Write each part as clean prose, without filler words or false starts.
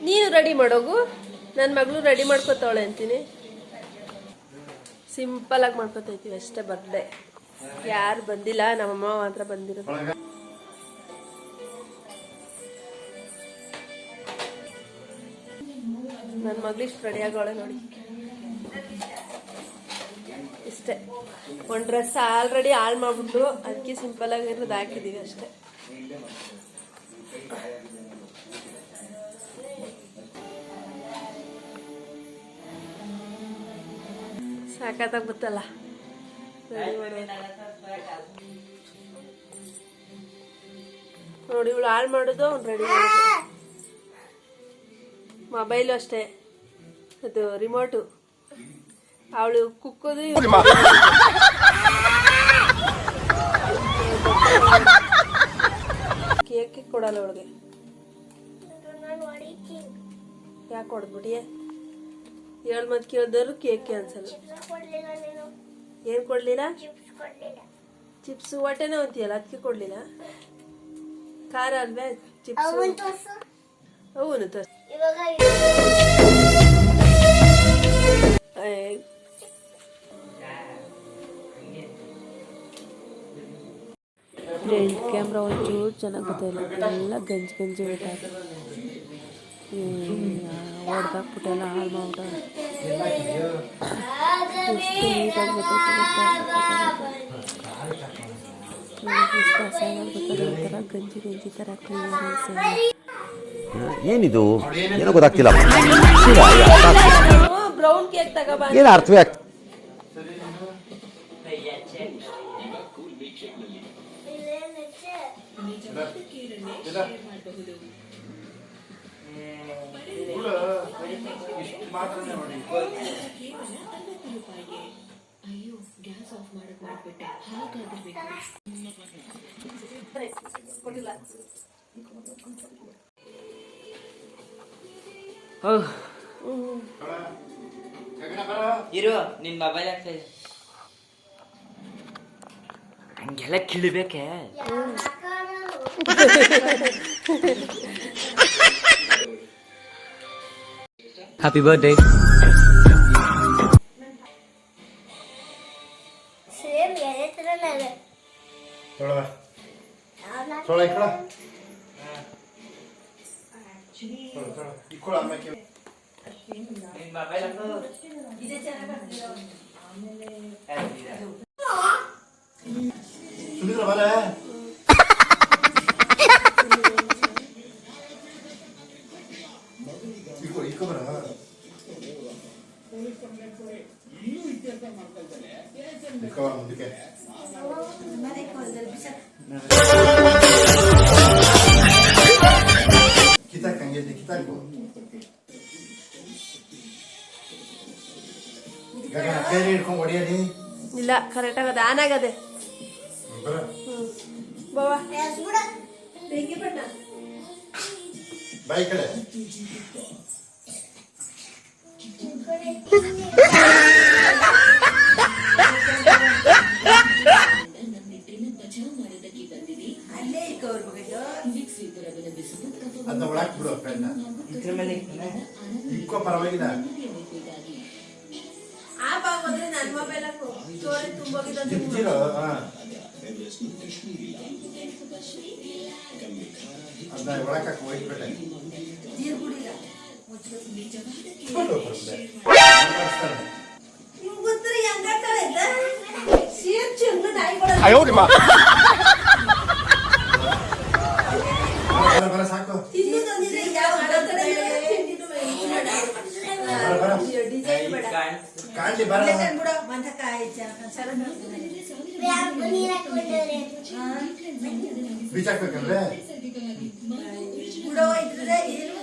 ನೀನು ರೆಡಿ ಮಾಡೋಗು, ನನ್ನ ಮಗಳು ರೆಡಿ ಮಾಡ್ಕೊತಾವಳೆ ಅಂತೀನಿ. ಸಿಂಪಲ್ ಆಗಿ ಮಾಡ್ಕೊತೈತೀವಿ ಅಷ್ಟೇ. ಬರ್ಡೇ ಯಾರು ಬಂದಿಲ್ಲ, ನಮ್ಮಮ್ಮ ಮಾತ್ರ ಬಂದಿರೋದು. ನನ್ನ ಮಗಳಿಷ್ಟು ರೆಡಿ ಆಗೋಳೆ ನೋಡಿ. ಇಷ್ಟೇ, ಒಂದು ಡ್ರೆಸ್ ಆಲ್ರೆಡಿ ಹಾಳು ಮಾಡ್ಬಿಟ್ಟು ಅದಕ್ಕೆ ಸಿಂಪಲ್ ಆಗಿರೋದು ಹಾಕಿದೀವಿ ಅಷ್ಟೇ. ಸಾಕಾಗಿ ಗೊತ್ತಲ್ಲ ರೆಡಿ ಮಾಡೋದು ನೋಡಿ. ಇವಳು ಹಾಳು ಮಾಡೋದು, ಅವ್ನು ರೆಡಿ ಮಾಡೋದು. ಮೊಬೈಲು ಅಷ್ಟೇ, ಅದು ರಿಮೋಟು. ಅವಳು ಕುಕ್ಕೋದು, ಕೇಕ್ ಕೊಡಲ್ಲ ಅವಳಿಗೆ. ಯಾಕೆ ಕೊಡ್ಬಿಟ್ಟಿಯೇ? ಹೇಳು ಮತ್ತೆ ಕೇಳಿದ್ರು ಕೇಕ್ ಅನ್ಸಲ್ಲ. ಏನು ಕೊಡ್ಲಿಲ್ಲ? ಚಿಪ್ಸ್ ಹೊಟ್ಟೆನೇ ಅಂತೀಯಲ್ಲ, ಅದಕ್ಕೆ ಕೊಡ್ಲಿಲ್ಲ. ಖಾರ ಅಲ್ವೇ ಚಿಪ್ಸ್? ಅವನು ತೋರ್ಸ. ಫ್ರಂಟ್ ಕ್ಯಾಮ್ರಾ ಒಂಚೂರು ಚೆನ್ನಾಗಿ ಗೊತ್ತಿಲ್ಲ, ಎಲ್ಲ ಗಂಜಿ ಗಂಜಿ ಬಿಟ್ಟಾರೆ. ಹೊಡೆದಾಕ್ಬಿಟ್ಟೆಲ್ಲ ಹಾಳು ಮಾಡ್ಬಿಟ್ಟಾರೆ. ಎಷ್ಟು ನೀಟಾಗಿ ಗೊತ್ತಾಗ ಗಂಜಿ ಗಂಜಿ ಥರ ಕ್ಲೀನ್. ಏನಿದು ಏನೋ ಗೊತ್ತಾಗ್ತಿಲ್ಲ. ಬ್ರೌನ್ ಕೇಕ್ ತಗೋಬಾ. ಏನು ಅರ್ಥವೇ ಆಗ್ತದೆ? ಇರು, ನಿನ್ ಮೊಬೈಲ್ ಆಗ್ತಾ ಇದೆ. ಹಂಗೆಲ್ಲ ಕಿಳಿಬೇಕೆ? Happy birthday. ಸೇಮ್ ಎರೆ ತರನೇ ಇದೆ. थोड़ा इकड़ा इकड़ा मैं के ನಿನ್ ಮೊಬೈಲ್ ಹಾಕು. ಇದೆ ಚೆನ್ನಾಗಿ सुनिद्रा वाला है इको इको बरा इको मुझे क्या kita kangen kita go gagana kere ಹಿಡ್ಕೊಂಡು ಹೊಡಿಯಲಿ. ಇಲ್ಲ, ಕರೆಕ್ಟ್ ಆಗದೆ, ಆನ್ ಆಗದೆ. ಬಾವಾ ಬೆಂಕಿ ಬಣ್ಣ ಬಾಯ್ ಕಡೆ ಅದನ್ನ ಒಳಗೆ ಬಿಡು. ಪೆನ್ನ ಇದ್ರ ಮೇಲೆ ಇಕ್ಕೋ ಪರವಾಗಿಲ್ಲ. ಆ ಬಾಗೋದ್ರೆ ನನ್ನ ಮೊಬೈಲ್ ಹಾಕು, ಸ್ಟೋರಿ ತುಂಬೋಗಿದೆ. ಜಿಪ್ಜಿರೋ ಅದನ್ನ ಒಳಗೆ ಹಾಕಿ ಒಯ್ದ್ಬಿಟ್ಟೆ. ನೀರು ಕುಡಿಲ್ಲ. ನೀವು ಗೊತ್ತರ ಹೆಂಗಾಗ್ತಾಳೆ ಅಂತ ಸೇರ್ ಚೆಂದ ನಾಯಿಗಳ ಬರ ಸಾಕು. ತಿನ್ನೋದಂದ್ರೆ ಯಾವ ಕಡೆ ತಿಂಡಿನೂ ಡಿಸೈನ್ ಬೇಡ. ಕಾಣ್ಲಿ ಬರ ಬಿಡೋ ಮಂದಕಾಯಿ ಸಲ ಬೀಚಾಕ್ಬೇಕಂದ್ರೆ ಬಿಡೋ. ಇದ್ರೆ ಏನು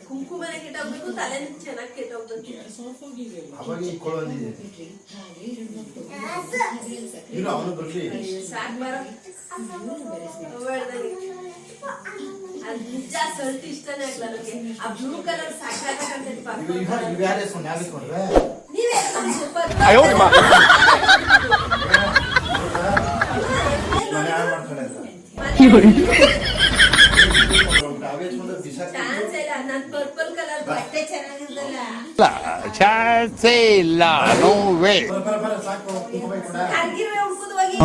ಕುಂಕುಮನೆ ಕೆಟ್ಟೋಗ್ಬೇಕು, ತಲೆ ಚೆನ್ನಾಗಿ ಕೆಟ್ಟೋಗ್ಬೇಕು. ಅವಾಗ ಈ ಕೊಳ ಬಂದಿದೆ. ಇನ್ನು ಅವನು ಬರ್ಲಿ ಸಾಕು ಬರೋ. ಅದು ನಿಜ ಸ್ವಲ್ಪ ಇಷ್ಟನೇ ಆಗ್ಲ ನನಗೆ. ಆ ಬ್ಲೂ ಕಲರ್ ಸಾಕಾಗಂತೈತಿ. ಇವ್ಯಾರೇ ಸುಮ್ಮನೆ ಆಗಿಸ್ಕೊಂಡ್ರೆ ನೀವೇ ಮನೆ ಹಾಳು ಮಾಡ್ತಾರೆ ಅಂತ. ಚಾನ್ಸೇ ಇಲ್ಲ, ನೋ ವೇ. ಬರ ಸಾಕು ಕುಂಕುಮ ಕೂಡ ಹಂಗಿರುವೆ ಉಳ್ಕೋದು ಹೋಗಿ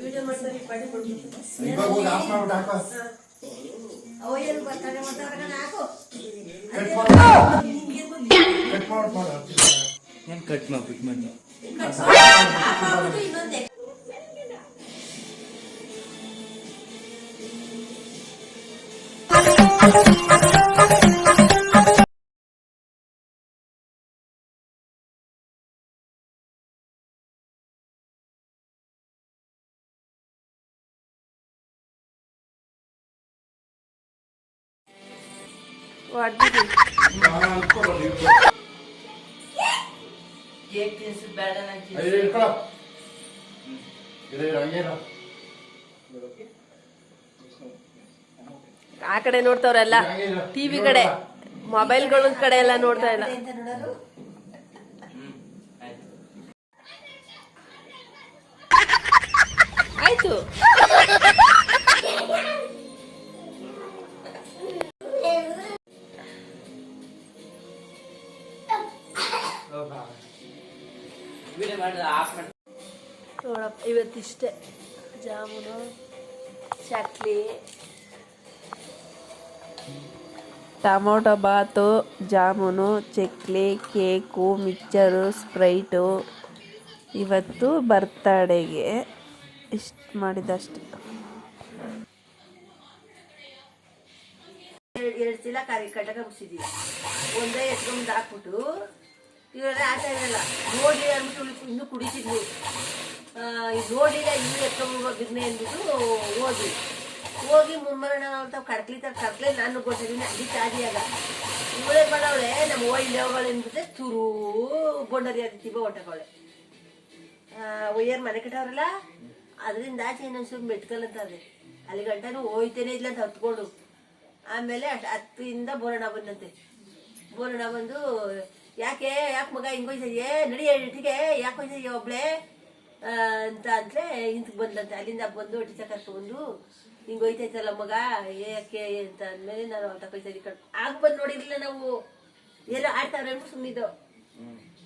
ವಿಡಿಯೋ ಮಾಡ್ತಾರೆ ಪಡಿ ಕೊಡ್ಬೇಕು ಇವಾಗ ಹೋಗಿ ಆಫ್ ಮಾಡ್ಬಿಟ್ಟು ಹಾಕೋ. ಅವಯ್ಯರು ಬರ್ತಾರೆ ಮಾತಾಡ್ಕೊಂಡು ಹಾಕು ಕಟ್ ಮಾಡು. ನಾನು ಕಟ್ ಮಾಡ್ಬಿಟ್ಟು ಮಾಡಿ ಆಫ್ ಮಾಡ್ಬಿಟ್ಟು ಇನ್ನೊಂದೇ ಕೇಕ್ ತಿನ್ಸು ಬೇಡ ನಂಗೆ ಅಯ್ಯೋ ಇಟ್ಕೊಳ್ಳೋ. ಇದು ಹಂಗೇನು ಆ ಕಡೆ ನೋಡ್ತಾವ್ರೆಲ್ಲ ಟಿವಿ ಕಡೆ ಮೊಬೈಲ್ಗಳ ಕಡೆ ಎಲ್ಲ ನೋಡ್ತಾ ಇಲ್ಲ ಆಯ್ತು ವಿಡಿಯೋ ಮಾಡಿ ಆಫ್ ಮಾಡಿ ನೋಡಪ್ಪ ಇವತ್ತಿಷ್ಟೇ ಜಾಮೂನು ಚಕ್ಲಿ ಟೊಮೊಟೊ ಬಾತು ಜಾಮೂನು ಚಕ್ಲಿ ಕೇಕು ಮಿಕ್ಚರು ಸ್ಪ್ರೈಟು ಇವತ್ತು ಬರ್ತಡೆಗೆ ಇಷ್ಟು ಮಾಡಿದಷ್ಟೆ ಎರಡು ಚೀಲ ಕಟಕ ಬಿಡಿಸಿದ್ದೀವಿ ಒಂದೇ ಎತ್ಕೊಂಡು ಹಾಕ್ಬಿಟ್ಟು ಇವೆಲ್ಲ ಆಟ ಇರಲ್ಲ ನೋಡಿ ಅಂದ್ಬಿಟ್ಟು ಇನ್ನೂ ಕುಡಿತಿದ್ವಿ ಇದು ನೋಡಿಲ್ಲ ಇನ್ನೂ ಎತ್ಕೊಂಡು ಬಿರ್ನೆ ಅಂದ್ಬಿಟ್ಟು ಹೋಗಿ ಮುಮ್ಮರಣ ಅಂತ ಕಡ್ಕಲೆ ನಾನು ಕೊಟ್ಟಿದ್ದೀನಿ ಅಲ್ಲಿ ಚಾದಿಯಾಗ ಇವಳೇ ಮಾಡವಳೆ ನಮ್ಮ ಒಯ್ಲೆ ಹೋಗಳೆ ಅಂದ್ಬಿಟ್ಟೆ ಚೂರು ಗೊಂಡರಿ ಆದಿತ್ತೀವ ಹೊಟ್ಟಕವಳೆ ಒಯ್ಯರ್ ಮನೆ ಕಟ್ಟವ್ರಲ್ಲ ಅದರಿಂದ ಆಚೆ ಇನ್ನೊಂದು ಮೆಟ್ಕಲ್ಲಂತಾರೆ ಅಲ್ಲಿ ಗಂಟನೂ ಹೋಯ್ತೇನೆ ಇಲ್ಲ ಅಂತ ಹತ್ಕೊಂಡು ಆಮೇಲೆ 10ರಿಂದ ಬೋರಣ ಬಂದಂತೆ ಬೋರಣ ಬಂದು ಯಾಕೆ ಮಗ ಹಿಂಗೋಯ್ತದೆಯೇ ನಡಿ ಇಟ್ಟಿಗೆ ಯಾಕೆ ಹೋಯ್ತದೆಯೇ ಒಬ್ಳೆ ಅಂತ ಅಂದ್ರೆ ಇಂತಕ್ಕೆ ಬಂದಂತೆ ಅಲ್ಲಿಂದ ಬಂದು ಟೀಚರ್ ಕರ್ಕೊಂಡು ಹಿಂಗೆ ಹೋಯ್ತೈತಲ್ಲ ಮಗ ಯಾಕೆ ಅಂತ ಅಂದಮೇಲೆ ನಾನು ಅವ್ರ ತಗೊಳ್ತಾ ಕಣ್ ಆಗ ಬಂದು ನೋಡಿರ್ಲಿಲ್ಲ ನಾವು ಎಲ್ಲ ಆಡ್ತಾವ್ರೆ ಅಂದ್ಬಿಟ್ಟು ಸುಮ್ಮನಿದ್ದು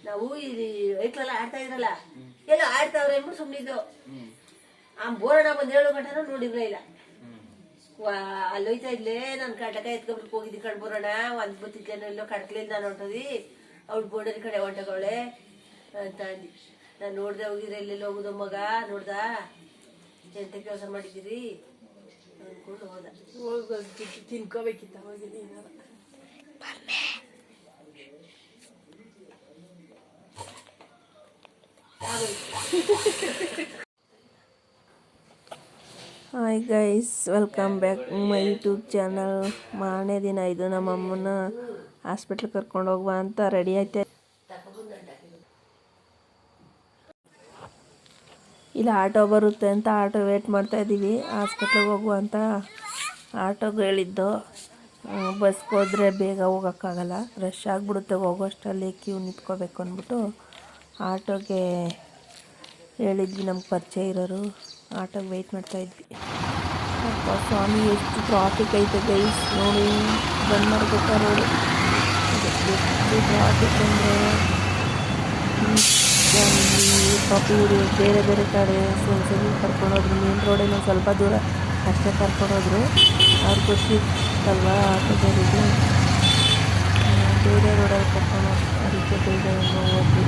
ನಾವು ಇಲ್ಲಿ ಐಕ್ಲೆಲ್ಲ ಆಡ್ತಾ ಇದ್ರಲ್ಲ ಎಲ್ಲ ಆಡ್ತಾವ್ರೆ ಅಂದ್ಬಿಟ್ಟು ಸುಮ್ಮನಿದ್ದು ಆ ಬೋರಣ ಬಂದು 7 ಗಂಟೆನೂ ನೋಡಿರ್ಲೇ ಇಲ್ಲ ಅಲ್ಲಿ ಹೋಯ್ತಾ ಇದ್ಲೇ ನಾನು ಕಟಕ ಎತ್ಕೊಂಡ್ಬಿಟ್ಟು ಹೋಗಿದ್ದಿ ಕಣ್ ಬೋರಣ ಒಂದು ಬತ್ತಿದ್ಲೇನೋ ಎಲ್ಲೋ ಕಡ್ಕಲಿಂದ ನಾನು ಹೊಂಟದಿ ಅವ್ಳು ಬೋರ್ಡರಿ ಕಡೆ ಹೊಂಟಗವಳೆ ಅಂತ ಅಂದಿ ನಾನು ನೋಡ್ದೆ ಹೋಗಿದ್ರೆ ಎಲ್ಲೆಲ್ಲಿ ಹೋಗುದು ಮಗ ನೋಡ್ದ ಎಂತ ಕೆಲಸ ಮಾಡಿದ್ದೀರಿ ಅನ್ಕೊಂಡು ಹೋದ ತಿನ್ಕೋಬೇಕಿತ್ತ ಹೋಗಿದ್ದೀನಿ hi guys welcome back my YouTube channel ಮಾರನೇ ದಿನ ಇದು ನಮ್ಮ ಅಮ್ಮನ ಹಾಸ್ಪಿಟ್ಲ್ ಕರ್ಕೊಂಡು ಹೋಗುವ ಅಂತ ರೆಡಿ ಆಯ್ತೆ ಇಲ್ಲ ಆಟೋ ಬರುತ್ತೆ ಅಂತ ಆಟೋ ವೇಟ್ ಮಾಡ್ತಾ ಇದ್ದೀವಿ ಹಾಸ್ಪಿಟ್ಲಿಗೆ ಹೋಗುವ ಅಂತ ಆಟೋಗೆ ಹೇಳಿದ್ದು ಬಸ್ಗೆ ಹೋದರೆ ಬೇಗ ಹೋಗೋಕ್ಕಾಗಲ್ಲ ರಶ್ ಆಗಿಬಿಡುತ್ತೆ ಹೋಗೋಷ್ಟರಲ್ಲಿ ಕ್ಯೂ ನಿಂತ್ಕೋಬೇಕು ಅಂದ್ಬಿಟ್ಟು ಆಟೋಗೆ ಹೇಳಿದ್ವಿ ನಮ್ಗೆ ಪರಿಚಯ ಇರೋರು ಆಟೋಗೆ ವೆಯ್ಟ್ ಮಾಡ್ತಾಯಿದ್ವಿ ಅಪ್ಪ ಸ್ವಾಮಿ ಎಷ್ಟು ಟ್ರಾಫಿಕ್ ಐತೆ ಗೈಸ್ ನೋಡಿ ಬಂದ್ ಮಾಡ್ಬೇಕಾ ರೋಡು ಎಷ್ಟು ಟ್ರಾಫಿಕ್ ಅಂದರೆ ಕಾಫಿ ಬೇರೆ ಬೇರೆ ಕಡೆ ಸರಿ ಕರ್ಕೊಂಡೋದ್ರು ಮೇನ್ ರೋಡೇನೋ ಸ್ವಲ್ಪ ದೂರ ಅಷ್ಟೇ ಕರ್ಕೊಂಡೋದ್ರು ಅವ್ರು ಗೊತ್ತಿತ್ತಲ್ವ ಆಟೋದವರಿಗೆ ಬೇರೆ ರೋಡಲ್ಲಿ ಕರ್ಕೊಂಡೋದ್ರು ಅದಕ್ಕೆ ಬೇಗ ಹೋದ್ವಿ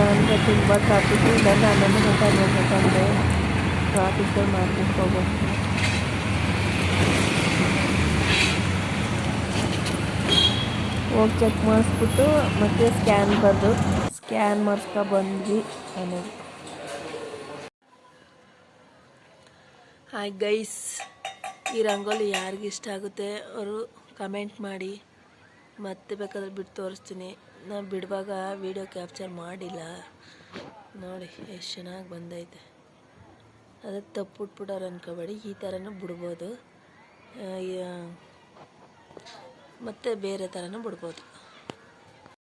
ಅಂದರೆ ತುಂಬ ಟ್ರಾಫಿಕ್ ಇಲ್ಲ 11 ಗಂಟೆ 12 ಗಂಟೆ ಅಂದರೆ ಟ್ರಾಫಿಕಲ್ಲಿ ಮಾರ್ಕೆಟ್ಗೆ ಹೋಗ್ಬೋದು ಹೋಗಿ ಚೆಕ್ ಮಾಡಿಸ್ಬಿಟ್ಟು ಮತ್ತೆ ಸ್ಕ್ಯಾನ್ ಮಾಡಿಸ್ಕೊ ಬಂದ್ವಿ ಅನ್ನೋದು. ಹಾಯ್ ಗೈಸ್, ಈ ರಂಗೋಲಿ ಯಾರಿಗಿಷ್ಟ ಆಗುತ್ತೆ ಅವರು ಕಮೆಂಟ್ ಮಾಡಿ, ಮತ್ತೆ ಬೇಕಾದ್ರೆ ಬಿಟ್ಟು ತೋರಿಸ್ತೀನಿ. ನಾನು ಬಿಡುವಾಗ ವಿಡಿಯೋ ಕ್ಯಾಪ್ಚರ್ ಮಾಡಿಲ್ಲ ನೋಡಿ ಎಷ್ಟು ಚೆನ್ನಾಗಿ ಬಂದೈತೆ. ಅದಕ್ಕೆ ತಪ್ಪು ಬಿಟ್ಬಿಡೋರು ಅನ್ಕೋಬೇಡಿ, ಈ ಥರನೂ ಬಿಡ್ಬೋದು ಮತ್ತು ಬೇರೆ ಥರನೂ ಬಿಡ್ಬೋದು.